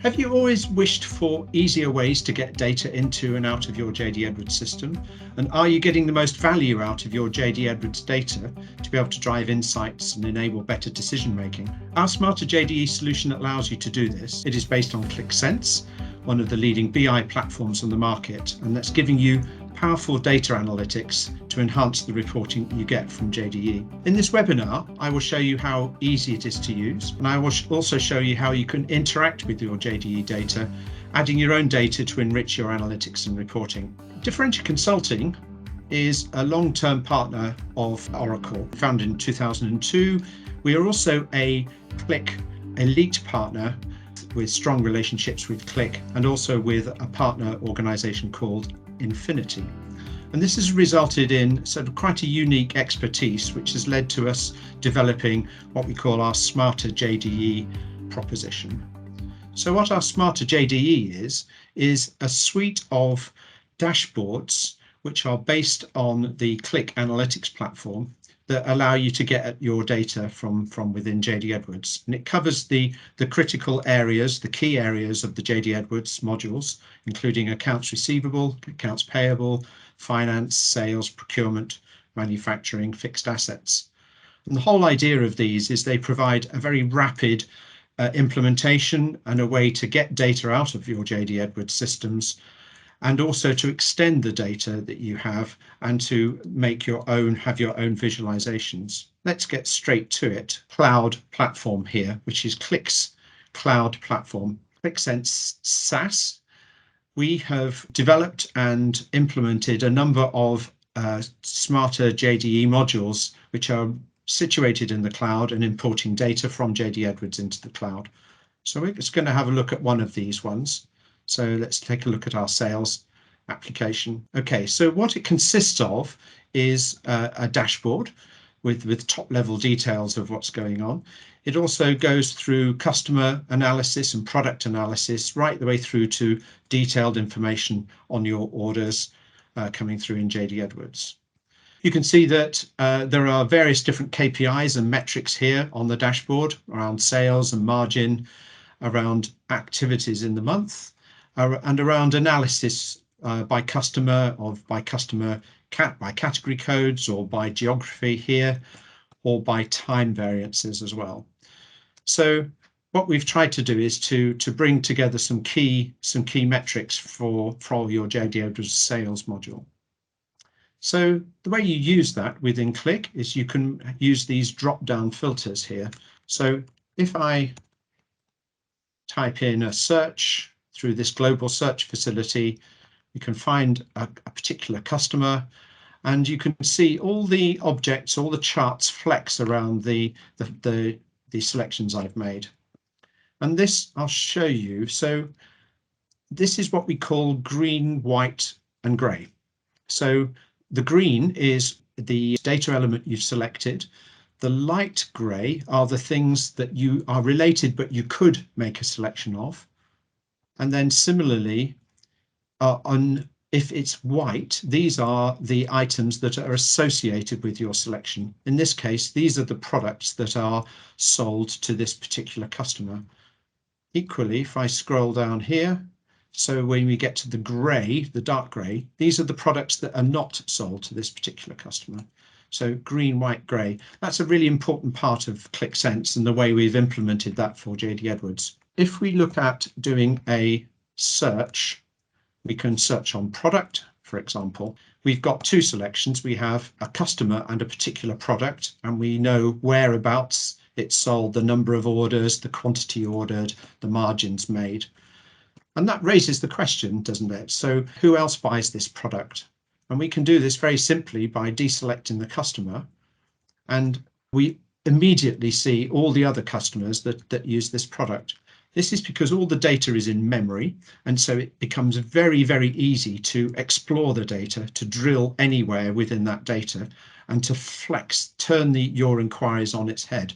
Have you always wished for easier ways to get data into and out of your JD Edwards system? And are you getting the most value out of your JD Edwards data to be able to drive insights and enable better decision making? Our Smarter.JDE solution allows you to do this. It is based on Qlik Sense, one of the leading BI platforms on the market, and that's giving you powerful data analytics to enhance the reporting you get from JDE. In this webinar, I will show you how easy it is to use, and I will also show you how you can interact with your JDE data, adding your own data to enrich your analytics and reporting. Differentia Consulting is a long-term partner of Oracle, founded in 2002. We are also a Qlik elite partner with strong relationships with Qlik and also with a partner organization called Infinity. And this has resulted in sort of quite a unique expertise, which has led to us developing what we call our Smarter.JDE proposition. So what our Smarter.JDE is a suite of dashboards which are based on the Qlik analytics platform that allow you to get at your data from within JD Edwards. And it covers the critical areas, the key areas of the JD Edwards modules, including accounts receivable, accounts payable, finance, sales, procurement, manufacturing, fixed assets. And the whole idea of these is they provide a very rapid implementation and a way to get data out of your JD Edwards systems, and also to extend the data that you have and to make have your own visualizations. Let's get straight to it. Cloud platform here, which is Qlik's cloud platform. Qlik Sense SaaS. We have developed and implemented a number of Smarter.JDE modules, which are situated in the cloud and importing data from JD Edwards into the cloud. So we're just going to have a look at one of these ones. So let's take a look at our sales application. Okay, so what it consists of is a dashboard with top level details of what's going on. It also goes through customer analysis and product analysis right the way through to detailed information on your orders coming through in JD Edwards. You can see that there are various different KPIs and metrics here on the dashboard around sales and margin, around activities in the month, and around analysis by customer, by category codes, or by geography here, or by time variances as well. So what we've tried to do is to bring together some key metrics for your JD Edwards sales module. So the way you use that within Qlik is you can use these drop-down filters here. So if I type in a search through this global search facility, you can find a particular customer, and you can see all the objects, all the charts flex around the selections I've made. And this I'll show you. So this is what we call green, white, and grey. So the green is the data element you've selected. The light grey are the things that you are related, but you could make a selection of. And then similarly, if it's white, these are the items that are associated with your selection. In this case, these are the products that are sold to this particular customer. Equally, if I scroll down here, so when we get to the grey, the dark grey, these are the products that are not sold to this particular customer. So green, white, grey. That's a really important part of Qlik Sense and the way we've implemented that for JD Edwards. If we look at doing a search, we can search on product, for example. We've got two selections. We have a customer and a particular product, and we know whereabouts it's sold, the number of orders, the quantity ordered, the margins made. And that raises the question, doesn't it? So who else buys this product? And we can do this very simply by deselecting the customer, and we immediately see all the other customers that use this product. This is because all the data is in memory, and so it becomes very, very easy to explore the data, to drill anywhere within that data, and to turn your inquiries on its head.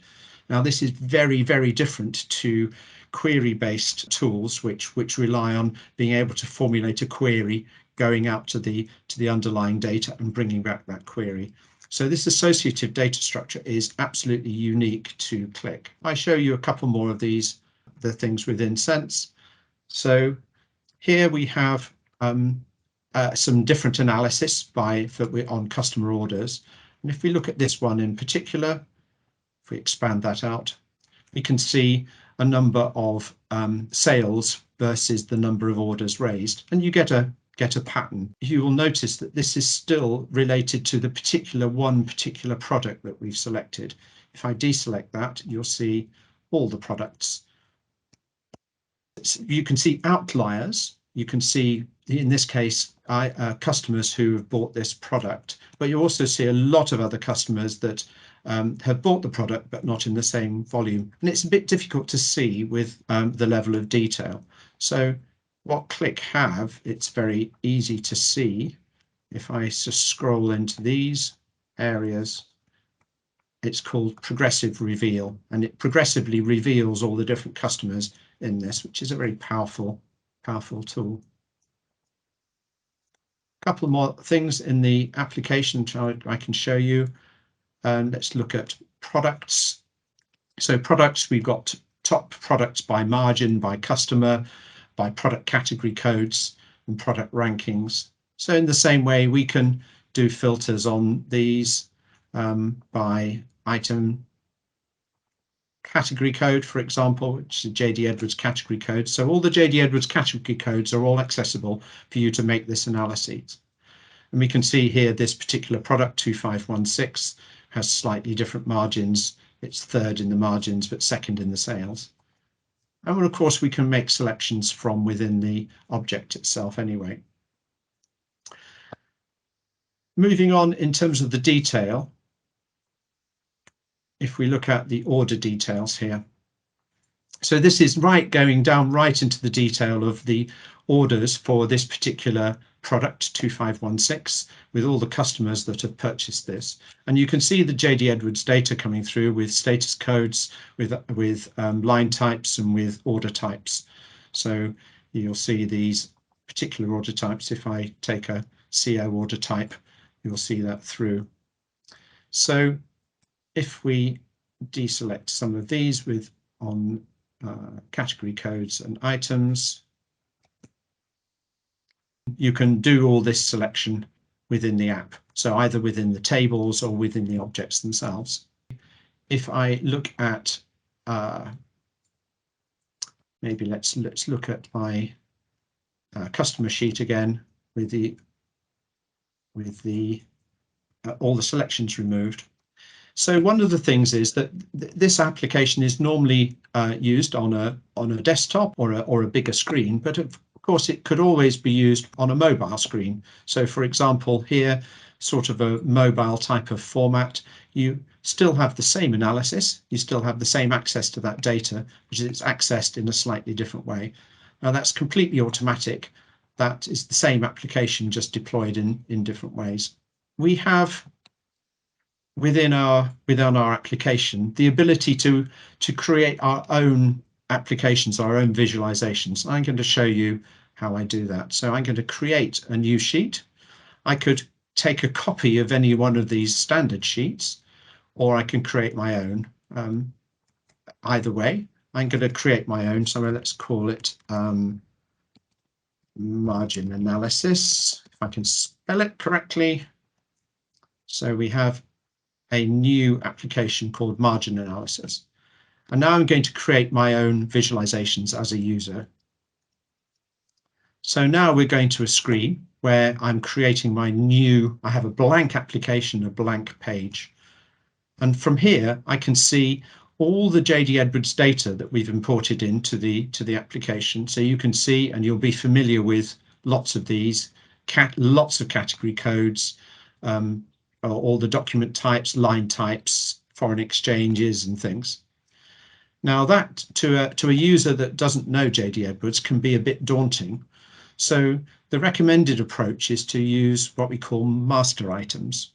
Now, this is very, very different to query-based tools, which rely on being able to formulate a query, going out to the underlying data and bringing back that query. So this associative data structure is absolutely unique to Qlik. I show you a couple more of the things within Sense. So here we have some different analysis on customer orders. And if we look at this one in particular, if we expand that out, we can see a number of sales versus the number of orders raised, and you get a pattern. You will notice that this is still related to the one particular product that we've selected. If I deselect that, you'll see all the products. You can see outliers. You can see, in this case, customers who have bought this product, but you also see a lot of other customers that have bought the product but not in the same volume, and it's a bit difficult to see with the level of detail. So what Qlik have, it's very easy to see. If I just scroll into these areas, it's called progressive reveal, and it progressively reveals all the different customers in this, which is a very powerful tool. A couple more things in the application which I can show you. Let's look at products. So products, we've got top products by margin, by customer, by product category codes, and product rankings. So in the same way, we can do filters on these by item category code, for example, which is a JDE Edwards category code. So all the JDE Edwards category codes are all accessible for you to make this analysis. And we can see here this particular product, 2516, has slightly different margins. It's third in the margins, but second in the sales. And of course, we can make selections from within the object itself anyway. Moving on in terms of the detail, if we look at the order details here. So this is going down right into the detail of the orders for this particular product, 2516, with all the customers that have purchased this. And you can see the JDE Edwards data coming through with status codes, with line types and with order types. So you'll see these particular order types. If I take a CO order type, you'll see that through. So if we deselect some of these on category codes and items, you can do all this selection within the app, so either within the tables or within the objects themselves. If I look at maybe let's look at my customer sheet again with all the selections removed. So one of the things is that this application is normally used on a desktop or a bigger screen, but of course it could always be used on a mobile screen. So for example, here, sort of a mobile type of format, you still have the same analysis, you still have the same access to that data, which is accessed in a slightly different way. Now that's completely automatic. That is the same application, just deployed in different ways. We have within our application the ability to create our own applications, our own visualizations. I'm going to show you how I do that. So I'm going to create a new sheet. I could take a copy of any one of these standard sheets, or I can create my own. Either way, I'm going to create my own. So let's call it margin analysis, if I can spell it correctly. So we have a new application called margin analysis. And now I'm going to create my own visualizations as a user. So now we're going to a screen where I'm creating my new, I have a blank application, a blank page. And from here, I can see all the JDE Edwards data that we've imported into the application. So you can see, and you'll be familiar with lots of these, lots of category codes, all the document types, line types, foreign exchanges and things. Now that to a user that doesn't know JDE Edwards can be a bit daunting. So the recommended approach is to use what we call master items.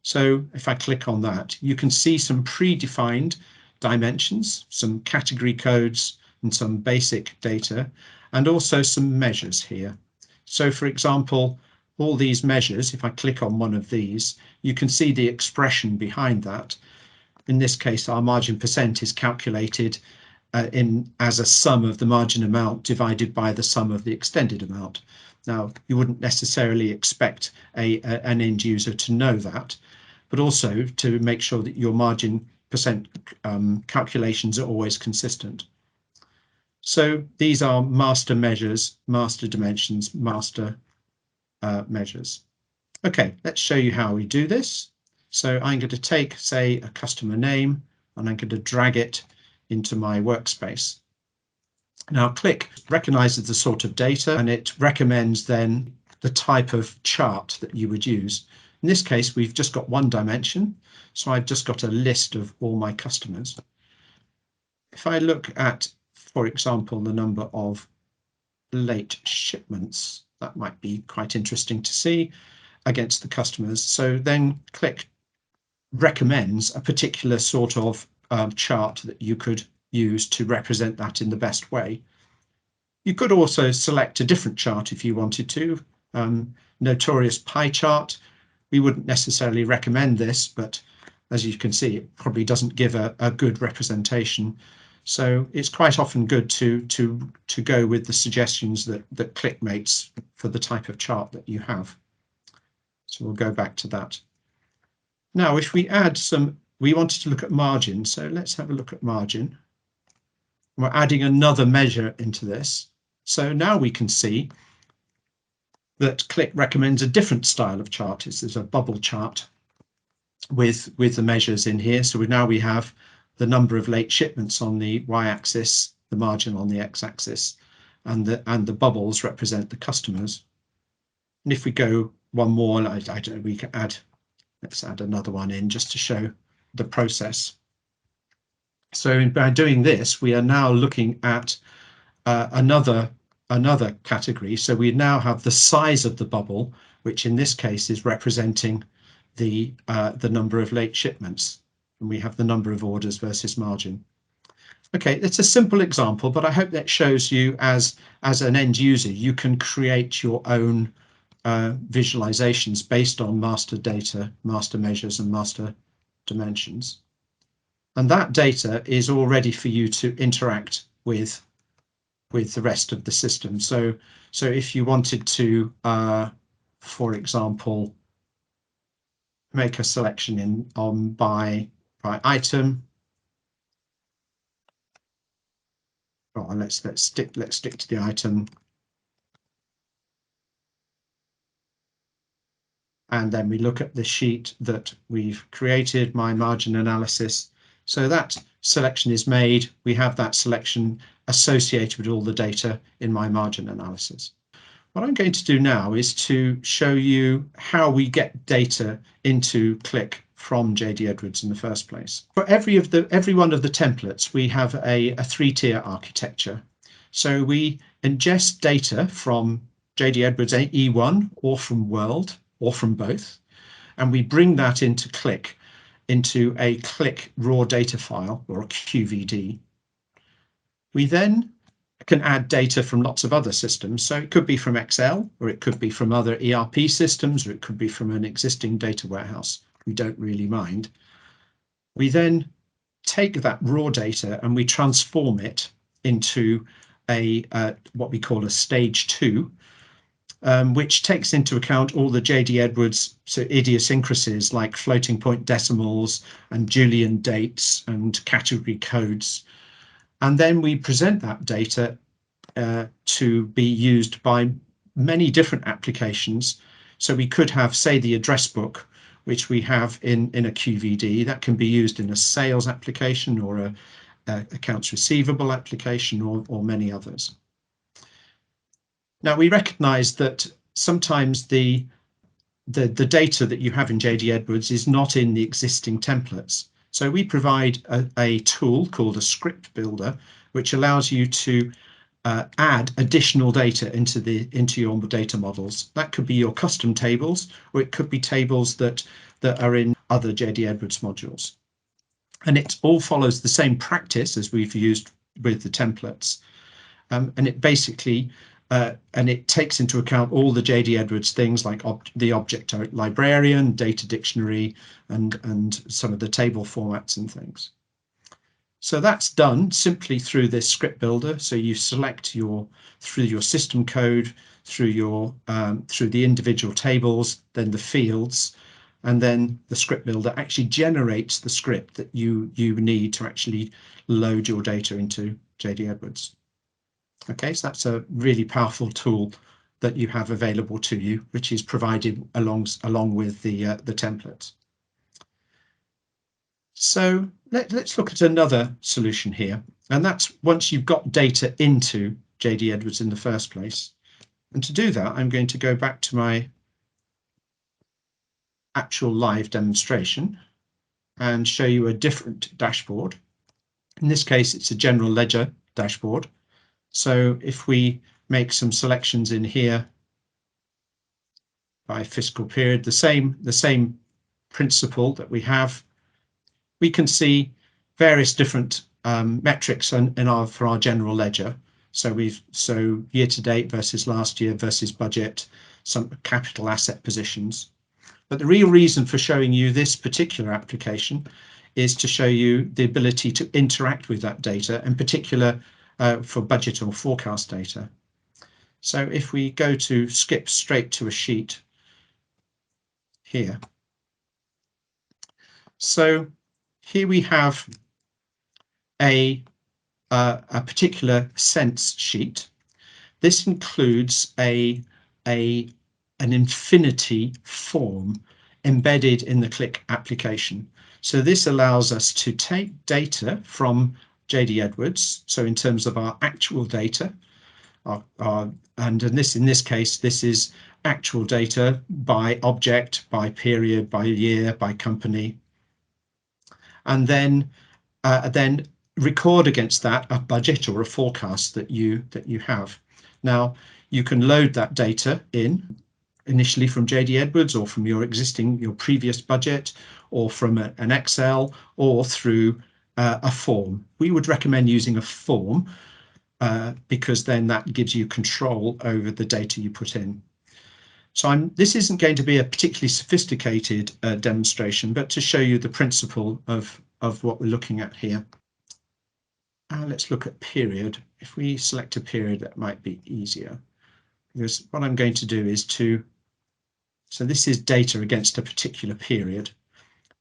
So if I click on that, you can see some predefined dimensions, some category codes and some basic data, and also some measures here. So for example, all these measures, if I click on one of these, you can see the expression behind that. In this case, our margin percent is calculated as a sum of the margin amount divided by the sum of the extended amount. Now, you wouldn't necessarily expect an end user to know that, but also to make sure that your margin percent calculations are always consistent. So these are master measures, master dimensions, master measures. Okay, let's show you how we do this. So I'm going to take, say, a customer name, and I'm going to drag it into my workspace. Now, Qlik recognizes the sort of data, and it recommends then the type of chart that you would use. In this case, we've just got one dimension, so I've just got a list of all my customers. If I look at, for example, the number of late shipments, that might be quite interesting to see against the customers. So then Qlik recommends a particular sort of chart that you could use to represent that in the best way. You could also select a different chart if you wanted to. Notorious pie chart. We wouldn't necessarily recommend this, but as you can see, it probably doesn't give a good representation. So it's quite often good to go with the suggestions that Qlik makes for the type of chart that you have. So we'll go back to that. Now, if we add some, we wanted to look at margin. So let's have a look at margin. We're adding another measure into this. So now we can see that Qlik recommends a different style of chart. It's a bubble chart with the measures in here. So now we have the number of late shipments on the y-axis, the margin on the x-axis, and the bubbles represent the customers. And if we go one more, I don't know, we can add, let's add another one in just to show the process. So by doing this, we are now looking at another category. So we now have the size of the bubble, which in this case is representing the number of late shipments, and we have the number of orders versus margin. Okay, it's a simple example, but I hope that shows you as an end user, you can create your own visualizations based on master data, master measures, and master dimensions. And that data is all ready for you to interact with the rest of the system. So if you wanted to, for example, make a selection by item. Oh, let's stick to the item. And then we look at the sheet that we've created, my margin analysis. So that selection is made. We have that selection associated with all the data in my margin analysis. What I'm going to do now is to show you how we get data into Qlik from JD Edwards in the first place. For every one of the templates, we have a three-tier architecture. So we ingest data from JD Edwards E1 or from World or from both, and we bring that into Qlik, into a Qlik raw data file or a QVD. We then can add data from lots of other systems. So it could be from Excel, or it could be from other ERP systems, or it could be from an existing data warehouse. We don't really mind. We then take that raw data and we transform it into what we call a stage 2, which takes into account all the JD Edwards idiosyncrasies like floating point decimals and Julian dates and category codes. And then we present that data to be used by many different applications. So we could have, say, the address book, which we have in a QVD, that can be used in a sales application or a accounts receivable application or many others. Now, we recognize that sometimes the data that you have in JD Edwards is not in the existing templates. So we provide a tool called a script builder, which allows you to add additional data into your data models. That could be your custom tables, or it could be tables that are in other JD Edwards modules. And it all follows the same practice as we've used with the templates. And it basically and it takes into account all the JD Edwards things like the object librarian, data dictionary, and some of the table formats and things. So that's done simply through this script builder. So you select through your system code, through the individual tables, then the fields, and then the script builder actually generates the script that you need to actually load your data into JD Edwards. Okay, so that's a really powerful tool that you have available to you, which is provided along with the templates. So let's look at another solution here, and that's once you've got data into JD Edwards in the first place. And to do that, I'm going to go back to my actual live demonstration and show you a different dashboard. In this case, it's a general ledger dashboard. So if we make some selections in here by fiscal period, the same principle that we have, we can see various different metrics for our general ledger. So year to date versus last year versus budget, some capital asset positions. But the real reason for showing you this particular application is to show you the ability to interact with that data, in particular for budget or forecast data. So if we go to skip straight to a sheet here. So here we have a particular sense sheet. This includes an infinity form embedded in the Qlik application. So this allows us to take data from JD Edwards. So in terms of our actual data, and in this case, this is actual data by object, by period, by year, by company, and then record against that a budget or a forecast that you have. Now you can load that data initially from JD Edwards or from your previous budget, or from an Excel, or through a form. We would recommend using a form because then that gives you control over the data you put in. So this isn't going to be a particularly sophisticated demonstration, but to show you the principle of what we're looking at here. Let's look at period. If we select a period, that might be easier, because what I'm going to do is so this is data against a particular period.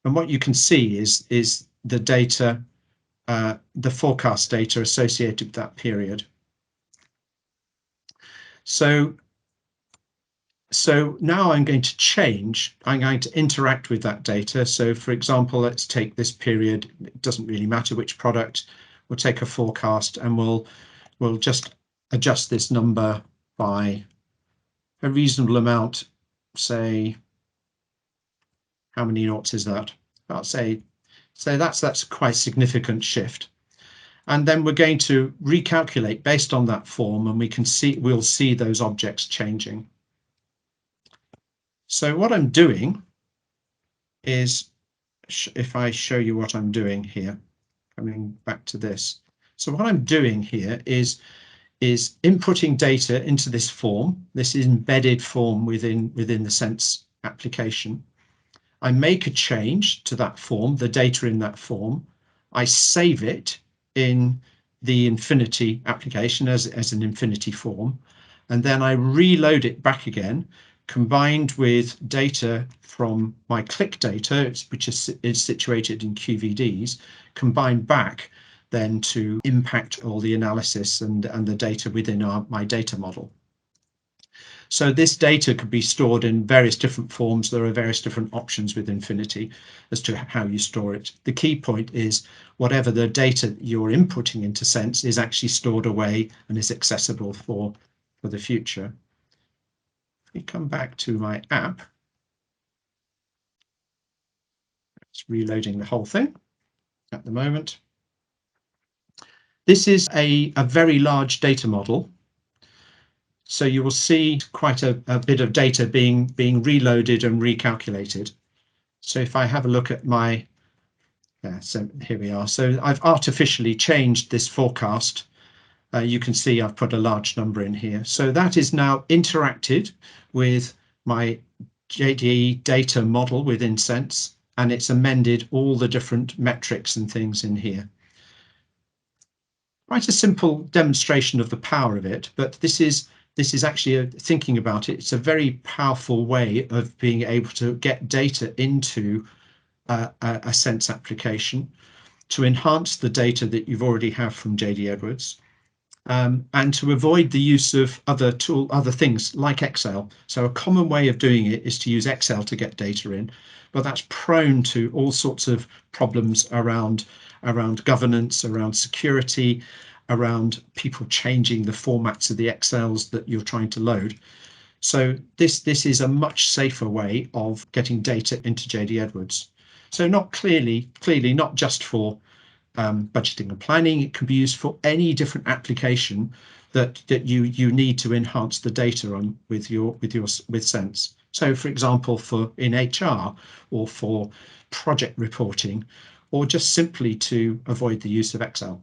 And what you can see is the data, the forecast data associated with that period. So now I'm going to interact with that data. So for example, let's take this period. It doesn't really matter which product. We'll take a forecast and we'll just adjust this number by a reasonable amount. Say, how many noughts is that? I'll say that's quite a significant shift. And then we're going to recalculate based on that form, and we'll see those objects changing. So what I'm doing is, if I show you what I'm doing here, coming back to this. So what I'm doing here is inputting data into this form. This is embedded form within the Sense application. I make a change to that form, the data in that form. I save it in the Infinity application as an Infinity form, and then I reload it back again, combined with data from my Qlik data, which is situated in QVDs, combined back then to impact all the analysis and the data within my data model. So this data could be stored in various different forms. There are various different options with Infinity as to how you store it. The key point is whatever the data you're inputting into Sense is actually stored away and is accessible for the future. If we come back to my app, it's reloading the whole thing at the moment. This is a very large data model. So you will see quite a bit of data being reloaded and recalculated. So if I have a look at so here we are. So I've artificially changed this forecast. You can see I've put a large number in here. So that is now interacted with my JDE data model within Sense, and it's amended all the different metrics and things in here. quite a simple demonstration of the power of it, but this is actually thinking about it. It's a very powerful way of being able to get data into a Sense application to enhance the data that you've already have from JD Edwards, and to avoid the use of other things like Excel. So a common way of doing it is to use Excel to get data in, but that's prone to all sorts of problems around governance, around security, around people changing the formats of the Excels that you're trying to load. So this is a much safer way of getting data into JD Edwards. So not clearly not just for budgeting and planning. It can be used for any different application that you need to enhance the data on with Sense. So, for example, in HR, or for project reporting, or just simply to avoid the use of Excel.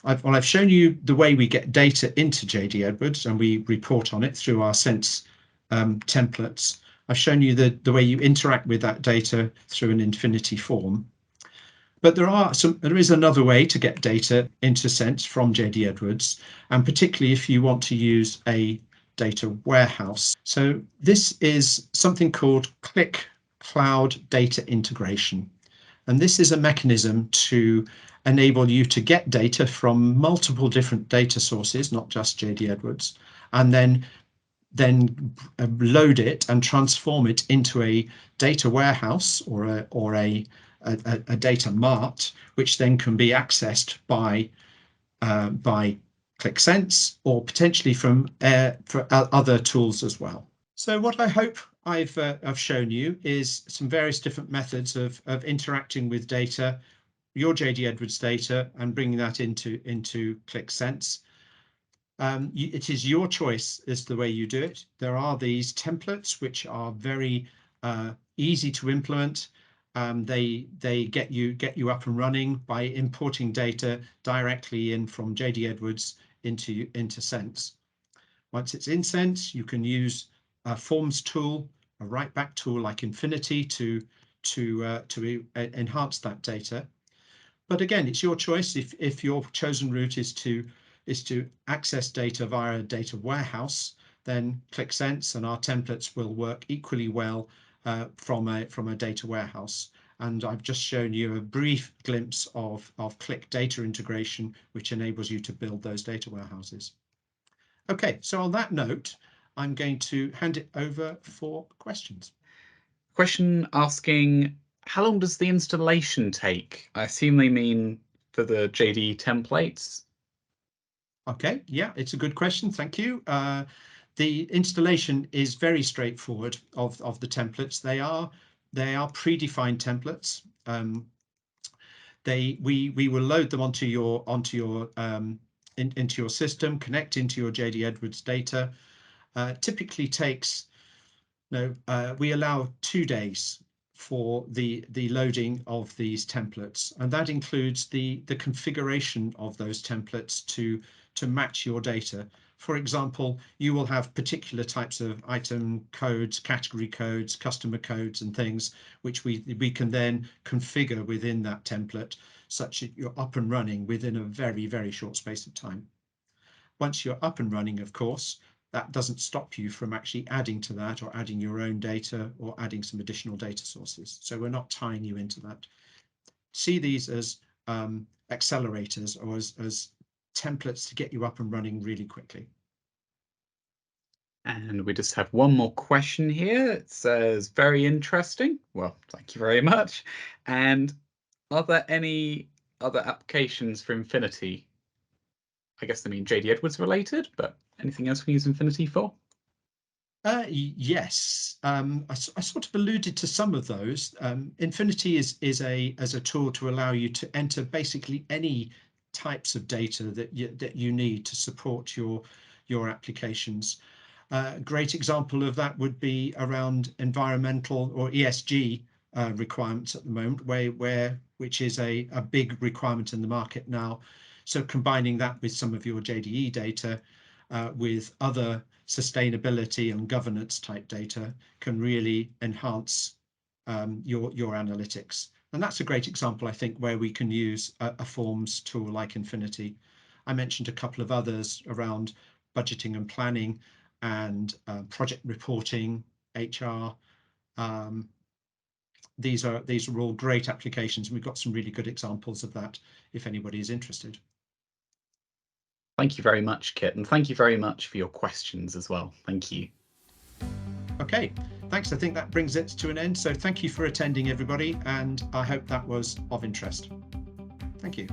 I've shown you the way we get data into JD Edwards, and we report on it through our Sense templates. I've shown you the way you interact with that data through an Infinity form. But there is another way to get data into Sense from JD Edwards, and particularly if you want to use a data warehouse. So this is something called Qlik Cloud Data Integration. And this is a mechanism to enable you to get data from multiple different data sources, not just JD Edwards, and then load it and transform it into a data warehouse or a data mart, which then can be accessed by Qlik Sense, or potentially from for other tools as well. So what I hope I've shown you is some various different methods of interacting with data, your JD Edwards data, and bringing that into Qlik Sense. It is your choice as the way you do it. There are these templates which are very easy to implement. They get you up and running by importing data directly in from JD Edwards into Sense. Once it's in Sense, you can use a forms tool, a write back tool like Infinity to enhance that data. But again, it's your choice. If your chosen route is to access data via a data warehouse, then Qlik Sense and our templates will work equally well from a data warehouse. And I've just shown you a brief glimpse of Qlik data integration, which enables you to build those data warehouses. Okay, so on that note, I'm going to hand it over for questions. Question asking, how long does the installation take? I assume they mean for the JDE templates. Okay, yeah, it's a good question. Thank you. The installation is very straightforward of the templates. They are predefined templates. We will load them onto your into your system, connect into your JD Edwards data. Typically takes we allow 2 days for the loading of these templates, and that includes the configuration of those templates to match your data. For example, you will have particular types of item codes, category codes, customer codes and things which we can then configure within that template, such that you're up and running within a very, very short space of time. Once you're up and running, of course, that doesn't stop you from actually adding to that, or adding your own data, or adding some additional data sources. So we're not tying you into that. See these as accelerators, or as templates to get you up and running really quickly. And we just have one more question here. It says, very interesting. Well, thank you very much. And are there any other applications for Infinity? I guess they mean JD Edwards related, but anything else we use Infinity for? Yes, I sort of alluded to some of those. Infinity is a tool to allow you to enter basically any types of data that you need to support your applications. A great example of that would be around environmental or ESG requirements at the moment, which is a big requirement in the market now. So combining that with some of your JDE data with other sustainability and governance type data can really enhance your analytics. And that's a great example, I think, where we can use a forms tool like Infinity. I mentioned a couple of others around budgeting and planning and project reporting, HR. These are all great applications, and we've got some really good examples of that if anybody is interested. Thank you very much, Kit, and thank you very much for your questions as well. Thank you. Okay, thanks. I think that brings it to an end. So thank you for attending, everybody, and I hope that was of interest. Thank you.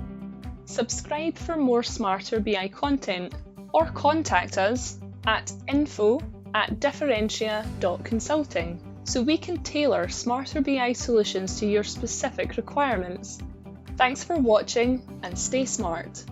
Subscribe for more Smarter BI content or contact us at info@differentia.consulting so we can tailor Smarter BI solutions to your specific requirements. Thanks for watching and stay smart.